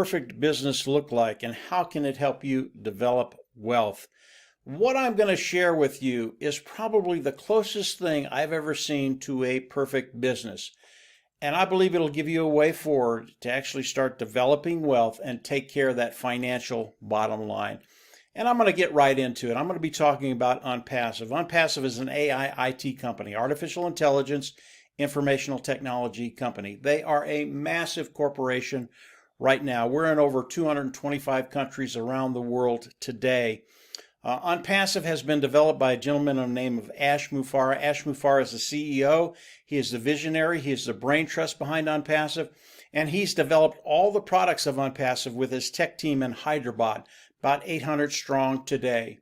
Perfect business look like, and how can it help you develop wealth? What I'm going to share with you is probably the closest thing I've ever seen to a perfect business. And I believe it'll give you a way forward to actually start developing wealth and take care of that financial bottom line. And I'm going to get right into it. I'm going to be talking about ONPASSIVE. ONPASSIVE is an AI IT company, artificial intelligence, informational technology company. They are a massive corporation right now. We're in over 225 countries around the world today. ONPASSIVE has been developed by a gentleman by the name of Ash Mufareh. Ash Mufareh is the CEO. He is the visionary. He is the brain trust behind ONPASSIVE. And he's developed all the products of ONPASSIVE with his tech team in Hyderabad, about 800 strong today.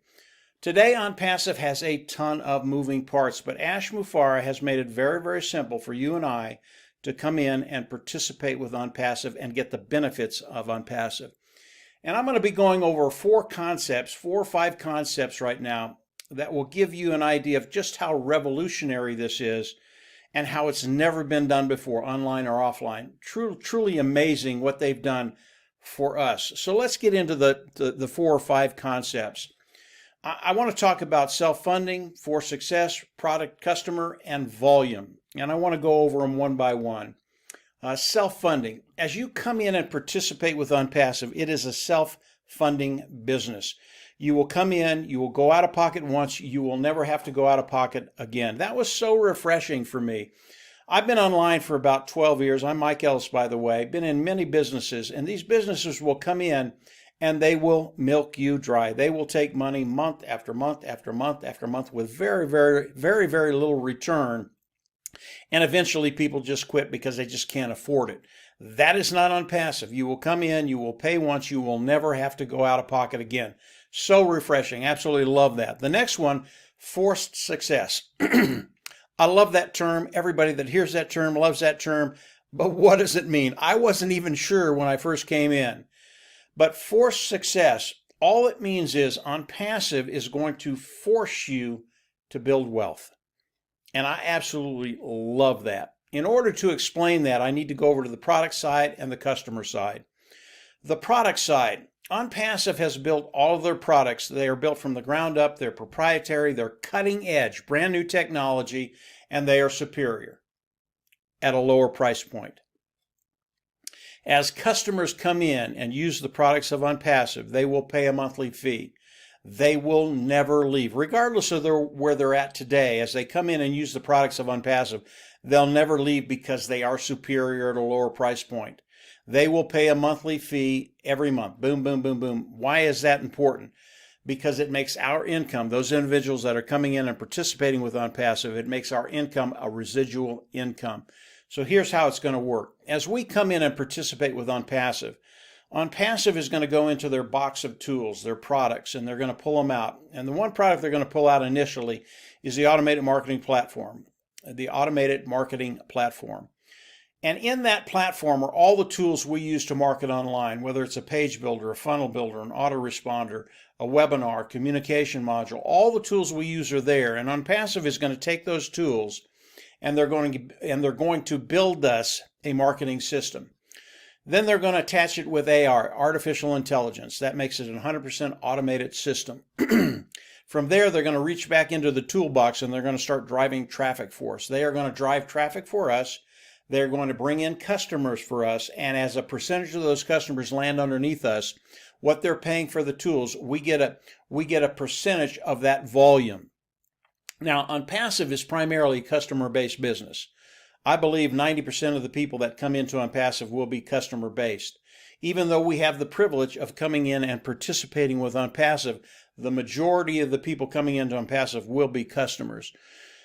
Today, ONPASSIVE has a ton of moving parts, but Ash Mufareh has made it very, very simple for you and I to come in and participate with ONPASSIVE and get the benefits of ONPASSIVE. And I'm going to be going over four or five concepts right now that will give you an idea of just how revolutionary this is and how it's never been done before, online or offline. Truly amazing what they've done for us. So let's get into the 4 or 5 concepts. I want to talk about self-funding, for success, product, customer, and volume. And I want to go over them one by one. Self-funding. As you come in and participate with ONPASSIVE, it is a self-funding business. You will come in, you will go out of pocket once, you will never have to go out of pocket again. That was so refreshing for me. I've been online for about 12 years. I'm Mike Ellis, by the way. Been in many businesses, and these businesses will come in and they will milk you dry. They will take money month after month after month after month with very, very, very, very little return. And eventually people just quit because they just can't afford it. That is not ONPASSIVE. You will come in, you will pay once, you will never have to go out of pocket again. So refreshing. Absolutely love that. The next one, forced success. I love that term. Everybody that hears that term loves that term. But what does it mean? I wasn't even sure when I first came in. But forced success, all it means is ONPASSIVE is going to force you to build wealth. And I absolutely love that. In order to explain that, I need to go over to the product side and the customer side. The product side, ONPASSIVE has built all of their products. They are built from the ground up. They're proprietary. They're cutting edge, brand new technology, and they are superior at a lower price point. As customers come in and use the products of ONPASSIVE, they will pay a monthly fee. They will never leave, regardless of where they're at today. As they come in and use the products of ONPASSIVE, they'll never leave because they are superior at a lower price point. They will pay a monthly fee every month. Boom, boom, boom, boom. Why is that important? Because it makes our income, those individuals that are coming in and participating with ONPASSIVE, it makes our income a residual income. So here's how it's going to work. As we come in and participate with ONPASSIVE, ONPASSIVE is going to go into their box of tools, their products, and they're going to pull them out. And the one product they're going to pull out initially is the automated marketing platform. The automated marketing platform. And in that platform are all the tools we use to market online, whether it's a page builder, a funnel builder, an autoresponder, a webinar, communication module. All the tools we use are there. And ONPASSIVE is going to take those tools and they're going to build us a marketing system. Then they're going to attach it with AR, artificial intelligence. That makes it a 100% automated system. From there, they're going to reach back into the toolbox and they're going to start driving traffic for us. They are going to drive traffic for us. They're going to bring in customers for us. And as a percentage of those customers land underneath us, what they're paying for the tools, we get a percentage of that volume. Now, ONPASSIVE is primarily customer-based business. I believe 90% of the people that come into ONPASSIVE will be customer-based. Even though we have the privilege of coming in and participating with ONPASSIVE, the majority of the people coming into ONPASSIVE will be customers.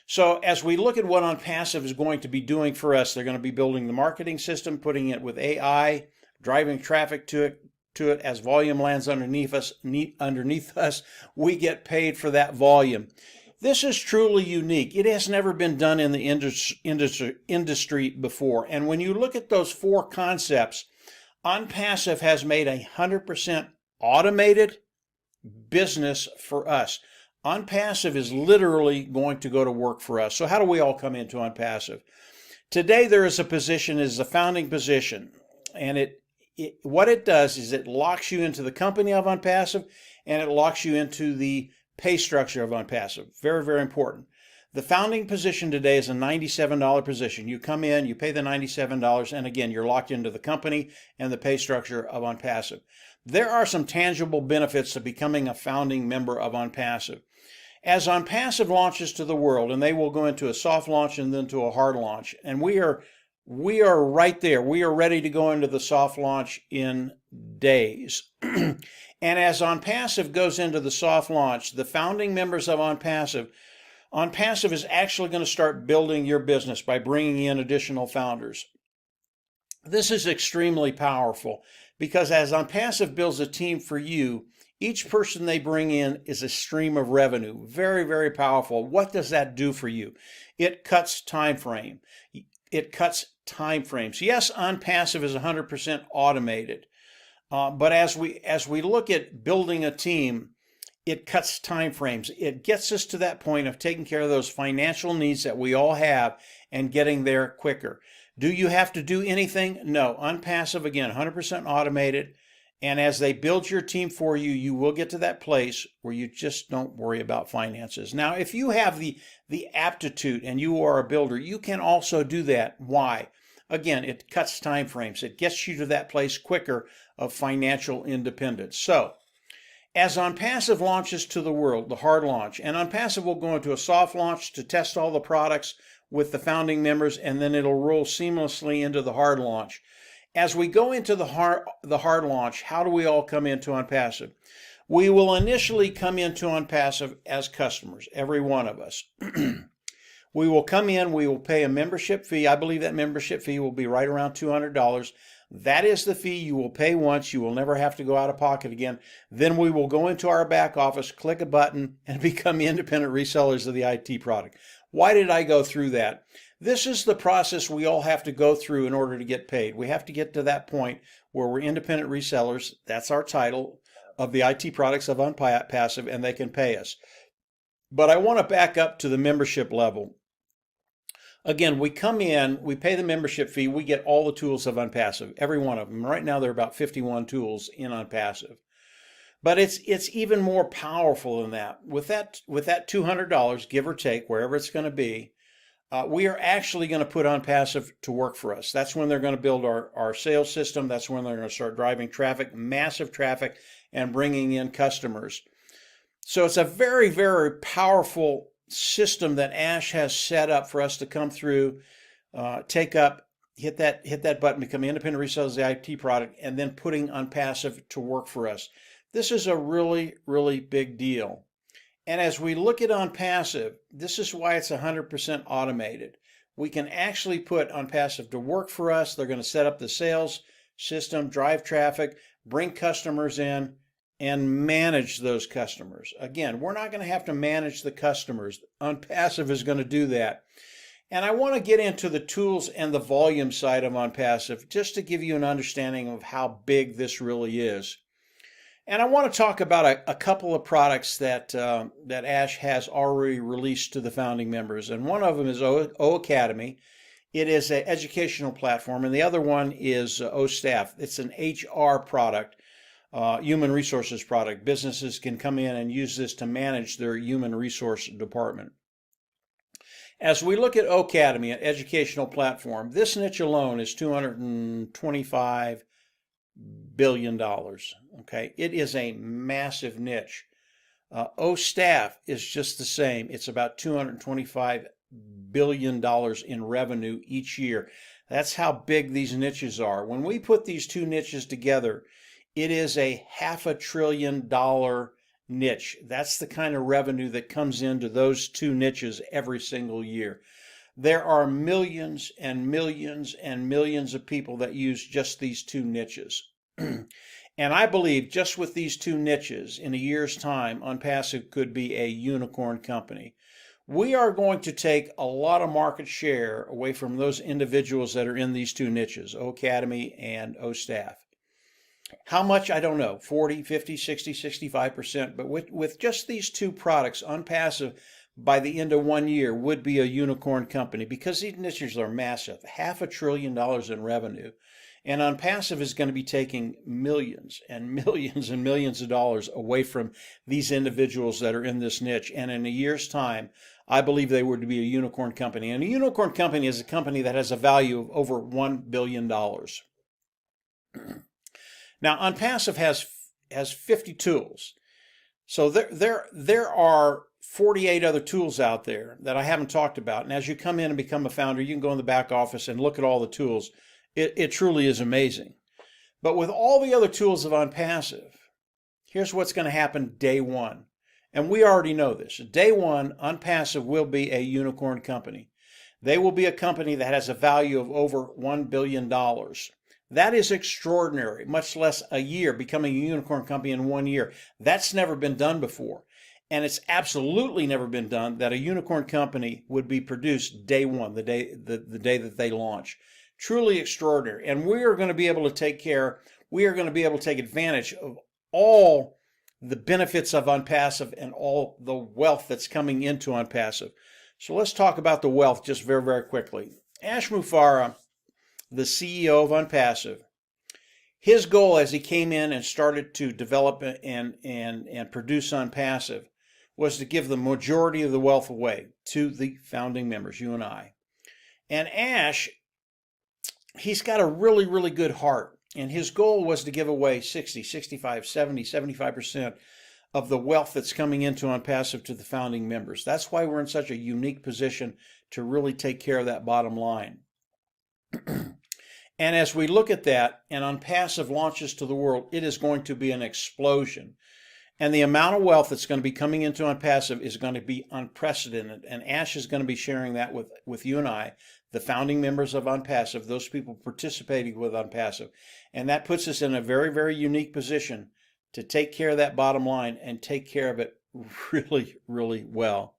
So as we look at what ONPASSIVE is going to be doing for us, they're going to be building the marketing system, putting it with AI, driving traffic to it as volume lands underneath us. We get paid for that volume. This is truly unique. It has never been done in the industry before. And when you look at those 4 concepts, ONPASSIVE has made 100% automated business for us. ONPASSIVE is literally going to go to work for us. So how do we all come into ONPASSIVE? Today there is a position, it is a founding position, and what it does is it locks you into the company of ONPASSIVE, and it locks you into the pay structure of ONPASSIVE. Very, very important. The founding position today is a $97 position. You come in, you pay the $97, and again, you're locked into the company and the pay structure of ONPASSIVE. There are some tangible benefits to becoming a founding member of ONPASSIVE. As ONPASSIVE launches to the world, and they will go into a soft launch and then to a hard launch, and we are right there. We are ready to go into the soft launch in days. And as ONPASSIVE goes into the soft launch, the founding members of ONPASSIVE is actually going to start building your business by bringing in additional founders. This is extremely powerful because as ONPASSIVE builds a team for you, each person they bring in is a stream of revenue. Very, very powerful. What does that do for you? It cuts time frame. It cuts time frames. Yes, ONPASSIVE is 100% automated, but as we look at building a team, it cuts time frames. It gets us to that point of taking care of those financial needs that we all have and getting there quicker. Do you have to do anything? No. ONPASSIVE, again, 100% automated. And as they build your team for you, you will get to that place where you just don't worry about finances. Now, if you have the aptitude and you are a builder, you can also do that. Why? Again, it cuts time frames. It gets you to that place quicker of financial independence. So, as ONPASSIVE launches to the world, the hard launch, and ONPASSIVE will go into a soft launch to test all the products with the founding members, and then it'll roll seamlessly into the hard launch. As we go into the hard launch, how do we all come into ONPASSIVE? We will initially come into ONPASSIVE as customers, every one of us. We will come in, we will pay a membership fee. I believe that membership fee will be right around $200. That is the fee you will pay once. You will never have to go out of pocket again. Then we will go into our back office, click a button, and become independent resellers of the IT product. Why did I go through that? This is the process we all have to go through in order to get paid. We have to get to that point where we're independent resellers. That's our title of the IT products of ONPASSIVE, and they can pay us. But I want to back up to the membership level. Again, we come in, we pay the membership fee, we get all the tools of ONPASSIVE, every one of them. Right now there are about 51 tools in ONPASSIVE. But it's even more powerful than that. With that $200, give or take, wherever it's going to be, we are actually going to put ONPASSIVE to work for us. That's when they're going to build our sales system. That's when they're going to start driving traffic, massive traffic, and bringing in customers. So it's a very, very powerful system that Ash has set up for us to come through, take up, hit that button, become independent resellers of the IT product, and then putting ONPASSIVE to work for us. This is a really, really big deal. And as we look at ONPASSIVE, this is why it's 100% automated. We can actually put ONPASSIVE to work for us. They're going to set up the sales system, drive traffic, bring customers in, and manage those customers. Again, we're not going to have to manage the customers. ONPASSIVE is going to do that. And I want to get into the tools and the volume side of ONPASSIVE just to give you an understanding of how big this really is. And I want to talk about a couple of products that Ash has already released to the founding members. And one of them is O Academy. It is an educational platform, and the other one is O Staff. It's an HR product, human resources product. Businesses can come in and use this to manage their human resource department. As we look at O Academy, an educational platform, this niche alone is $225 billion. Okay, it is a massive niche. O Staff is just the same. It's about $225 billion in revenue each year. That's how big these niches are. When we put these two niches together, it is a $500 billion niche. That's the kind of revenue that comes into those two niches every single year. There are millions and millions and millions of people that use just these two niches. And I believe just with these two niches, in a year's time, ONPASSIVE could be a unicorn company. We are going to take a lot of market share away from those individuals that are in these two niches, O Academy and O Staff. How much? I don't know, 40, 50, 60, 65%. But with just these two products, ONPASSIVE, by the end of 1 year, would be a unicorn company because these niches are massive. $500 billion in revenue. And OnPassive is going to be taking millions and millions and millions of dollars away from these individuals that are in this niche. And in a year's time, I believe they were to be a unicorn company. And a unicorn company is a company that has a value of over $1 billion. Now, OnPassive has 50 tools. So there are 48 other tools out there that I haven't talked about. And as you come in and become a founder, you can go in the back office and look at all the tools. It truly is amazing. But with all the other tools of OnPassive, here's what's going to happen day one. And we already know this. Day one, OnPassive will be a unicorn company. They will be a company that has a value of over $1 billion. That is extraordinary, much less a year, becoming a unicorn company in 1 year. That's never been done before. And it's absolutely never been done that a unicorn company would be produced day one, the day that they launch. Truly extraordinary. And we are going to be able to take advantage of all the benefits of OnPassive and all the wealth that's coming into OnPassive. So let's talk about the wealth just very, very quickly. Ash Mufareh, the CEO of OnPassive, his goal as he came in and started to develop and produce OnPassive was to give the majority of the wealth away to the founding members, you and I. And Ash, he's got a really, really good heart. And his goal was to give away 60, 65, 70, 75% of the wealth that's coming into OnPassive to the founding members. That's why we're in such a unique position to really take care of that bottom line. And as we look at that and OnPassive launches to the world, it is going to be an explosion. And the amount of wealth that's going to be coming into OnPassive is going to be unprecedented. And Ash is going to be sharing that with you and I, the founding members of OnPassive, those people participating with OnPassive. And that puts us in a very, very unique position to take care of that bottom line and take care of it really, really well.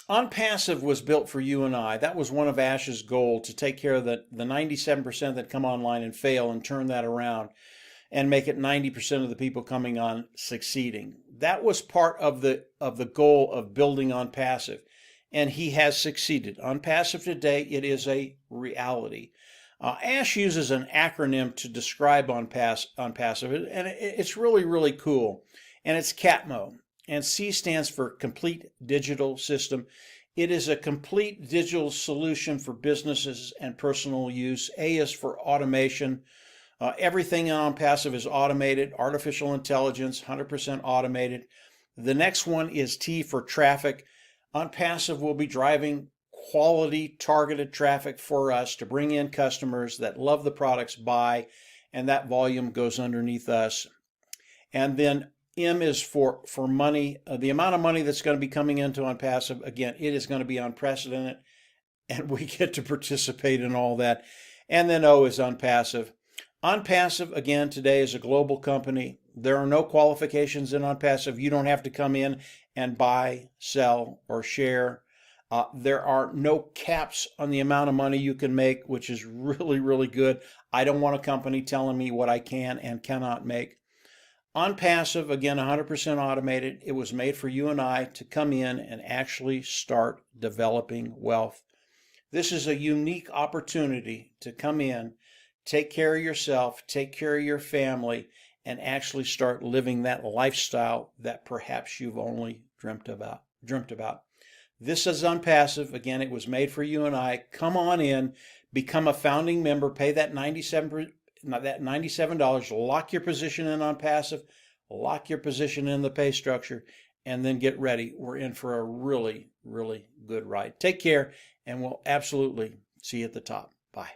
OnPassive was built for you and I. That was one of Ash's goals, to take care of the 97% that come online and fail and turn that around and make it 90% of the people coming on succeeding. That was part of the goal of building OnPassive, and he has succeeded. OnPassive today, it is a reality. Ash uses an acronym to describe OnPassive, and it's really, really cool. And it's CATMO. And C stands for Complete Digital System. It is a complete digital solution for businesses and personal use. A is for automation. Everything on OnPassive is automated, artificial intelligence, 100% automated. The next one is T for traffic. OnPassive will be driving quality targeted traffic for us to bring in customers that love the products, buy, and that volume goes underneath us. And then M is for money. The amount of money that's going to be coming into OnPassive, again, it is going to be unprecedented, and we get to participate in all that. And then O is OnPassive. OnPassive, again, today is a global company. There are no qualifications in OnPassive. You don't have to come in and buy, sell, or share. There are no caps on the amount of money you can make, which is really, really good. I don't want a company telling me what I can and cannot make. OnPassive, again, 100% automated. It was made for you and I to come in and actually start developing wealth. This is a unique opportunity to come in, take care of yourself, take care of your family, and actually start living that lifestyle that perhaps you've only dreamt about. This is OnPassive. Again, it was made for you and I. Come on in, become a founding member, pay that $97, lock your position in OnPassive, lock your position in the pay structure, and then get ready. We're in for a really, really good ride. Take care, and we'll absolutely see you at the top. Bye.